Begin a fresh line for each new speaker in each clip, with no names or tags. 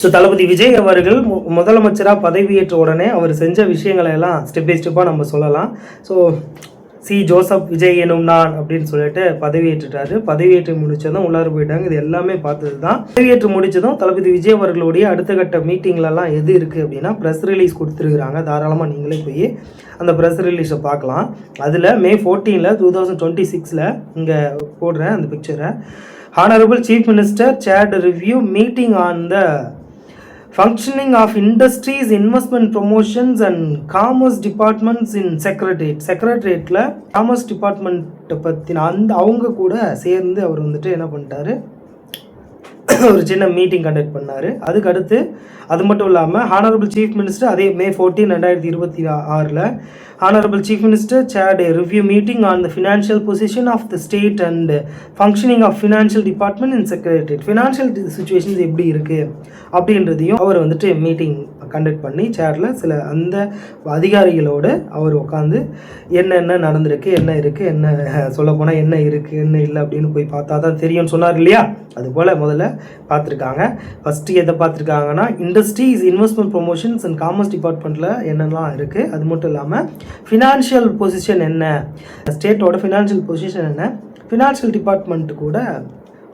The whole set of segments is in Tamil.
ஸோ தளபதி விஜய் அவர்கள் முதலமைச்சராக பதவியேற்ற உடனே அவர் செஞ்ச விஷயங்களை எல்லாம் ஸ்டெப் பை ஸ்டெப்பாக நம்ம சொல்லலாம். ஸோ சி ஜோசப் விஜய் எனும் நான் அப்படின்னு சொல்லிட்டு பதவியேற்றுட்டாரு. பதவியேற்று முடிச்சதும் உள்ளார போயிட்டாங்க. இது எல்லாமே பார்த்தது தான். பதவியேற்று முடிச்சதும் தளபதி விஜய் அவர்களுடைய அடுத்த கட்ட மீட்டிங்லலாம் எது இருக்குது அப்படின்னா ப்ரெஸ் ரிலீஸ் கொடுத்துருக்குறாங்க. தாராளமாக நீங்களே போய் அந்த ப்ரெஸ் ரிலீஸை பார்க்கலாம். அதில் May 14 2026 இங்கே போடுறேன் அந்த பிக்சரை. Honorable Chief Minister chaired a review meeting on the functioning of industries, investment promotions and commerce departments in secretariatல commerce department பற்றின அவங்க கூட சேர்ந்து அவர் வந்துட்டு என்ன பண்ணிட்டாரு, ஒரு சின்ன மீட்டிங் கண்டக்ட் பண்ணார். அதுக்கு அடுத்து அது மட்டும் இல்லாமல் ஹானரபிள் சீஃப் மினிஸ்டர் அதே May 14, 2026 honourable chief minister chaired a review meeting on the financial position of the state and functioning of financial department in secretariat. Financial situations எப்படி இருக்குது அப்படின்றதையும் அவர் வந்துட்டு மீட்டிங் கண்டக்ட் பண்ணி சேரில் சில அந்த அதிகாரிகளோடு அவர் உட்காந்து என்னென்ன நடந்திருக்கு, என்ன இருக்குது, என்ன சொல்லப்போனால் என்ன இருக்குது என்ன இல்லை அப்படின்னு போய் பார்த்தா தான் தெரியும்னு சொன்னார் இல்லையா. அதுபோல் முதல்ல பார்த்துருக்காங்க. ஃபஸ்ட்டு எதை பார்த்துருக்காங்கன்னா industries, investment promotions and commerce டிபார்ட்மெண்ட்டில் என்னெல்லாம் இருக்குது, அது மட்டும் இல்லாமல் ஃபினான்ஷியல் பொசிஷன் என்ன, ஸ்டேட்டோட ஃபினான்ஷியல் பொசிஷன் என்ன, ஃபினான்ஷியல் டிபார்ட்மெண்ட்டு கூட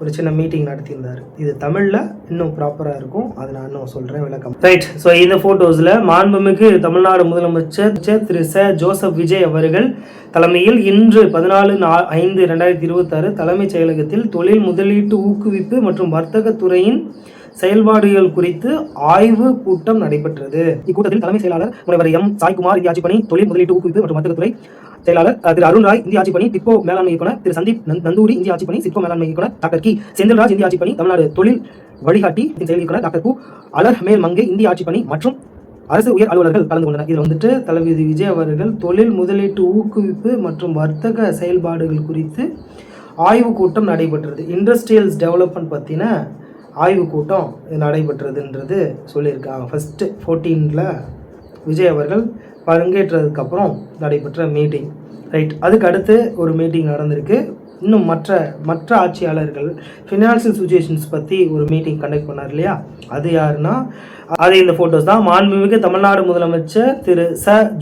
ஒரு சின்ன மீட்டிங் நடத்தியிருந்தார். இது தமிழில் இன்னும் ப்ராப்பராக இருக்கும், அது நான் இன்னும் சொல்கிறேன் விளக்கம். ரைட். ஸோ இந்த ஃபோட்டோஸில் மாண்புமிகு தமிழ்நாடு முதலமைச்சர் திரு ஜோசப் விஜய் அவர்கள் தலைமையில் இன்று 14/5/2026 தலைமைச் செயலகத்தில் தொழில் முதலீட்டு ஊக்குவிப்பு மற்றும் வர்த்தகத்துறையின் செயல்பாடுகள் குறித்து ஆய்வு கூட்டம் நடைபெற்றது. இக்கூட்டத்தில் தலைமை செயலாளர் முனைவர் சாய்குமார் இந்திய ஆட்சிப்பணி தொழில் முதலீட்டு ஊக்குவிப்பு மற்றும் வர்த்தகத்துறை செயலாளர் திரு அருண் ராய் இந்திய ஆட்சிப்பணி டிப்போ மேலாண்மை இயக்குனர் திரு சந்தீப் நந்தூரி இந்திய ஆட்சிப்பணி சிட்கோ மேலாண்மை இயக்குனர் டாக்டர் கி செந்தில்ராஜ் இந்திய ஆட்சிப்பணி தமிழ்நாடு தொழில் வழிகாட்டி செயல் இயக்குனர் டாக்டர் கு அலர் மேல் மங்கை இந்திய ஆட்சிப்பணி மற்றும் அரசு உயர் அலுவலர்கள் கலந்து கொண்டனர். இதில் வந்துட்டு தளபதி விஜய் அவர்கள் தொழில் முதலீட்டு ஊக்குவிப்பு மற்றும் வர்த்தக செயல்பாடுகள் குறித்து ஆய்வு கூட்டம் நடைபெற்றது. இண்டஸ்ட்ரியல்ஸ் டெவலப்மெண்ட் பற்றின ஆய்வு கூட்டம் நடைபெற்றதுன்றது சொல்லியிருக்காங்க. ஃபஸ்ட்டு 14 விஜய் அவர்கள் பங்கேற்றதுக்கப்புறம் நடைபெற்ற மீட்டிங். ரைட். அதுக்கு அடுத்து ஒரு மீட்டிங் நடந்திருக்கு. இன்னும் மற்ற ஆட்சியாளர்கள் ஃபினான்ஷியல் சுச்சுவேஷன்ஸ் பற்றி ஒரு மீட்டிங் கண்டக்ட் பண்ணார் இல்லையா. அது யாருன்னா அது இந்த ஃபோட்டோஸ் தான். மாண்புமிகு தமிழ்நாடு முதலமைச்சர் திரு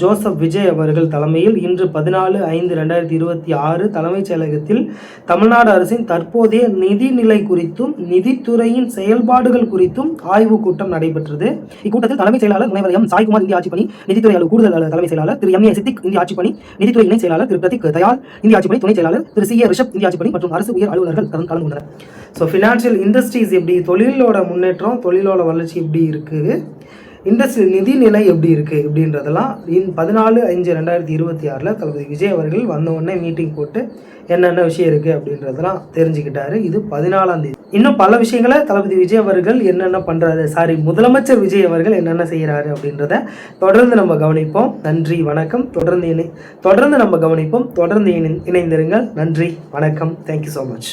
ஜோசப் விஜய் அவர்கள் தலைமையில் இன்று 14/5/2026 தலைமைச் செயலகத்தில் தமிழ்நாடு அரசின் தற்போதைய நிதிநிலை குறித்தும் நிதித்துறையின் செயல்பாடுகள் குறித்தும் ஆய்வு கூட்டம் நடைபெற்றது. இக்கூட்டத்தில் தலைமைச் செயலாளர் முனைவர் சாய்குமார் இந்திய ஆட்சிப்பணி நிதித்துறை கூடுதல் தலைமை செயலாளர் திரு MA சித்திக் இந்திய ஆட்சிப்பணி நிதித்துறை இணை செயலாளர் திரு பிரதீக் தயாள் இந்திய ஆட்சிப்பணி துணை செயலாளர் திரு CA ரிஷப் இந்திய ஆட்சிப்பணி மற்றும் அரசு உயர் அலுவலர்கள் கலந்து கொண்டனர். ஸோ ஃபினான்ஷியல் இண்டஸ்ட்ரீஸ் எப்படி, தொழிலோட முன்னேற்றம், தொழிலோட வளர்ச்சி எப்படி இருக்குது, இண்டஸ்ட்ரி நிதிநிலை எப்படி இருக்குது இப்படின்றதெல்லாம் 14/5/2026 தளபதி விஜய் அவர்கள் வந்த உடனே மீட்டிங் போட்டு என்னென்ன விஷயம் இருக்குது அப்படின்றதெல்லாம் தெரிஞ்சுக்கிட்டாரு. இது 14ஆம் தேதி. இன்னும் பல விஷயங்களை தளபதி விஜய் அவர்கள் என்னென்ன பண்ணுறாரு, முதலமைச்சர் விஜய் அவர்கள் என்னென்ன செய்கிறாரு அப்படின்றத தொடர்ந்து நம்ம கவனிப்போம். நன்றி, வணக்கம். தொடர்ந்து நம்ம கவனிப்போம். தொடர்ந்து இணைந்திருங்கள். நன்றி, வணக்கம். Thank you so much.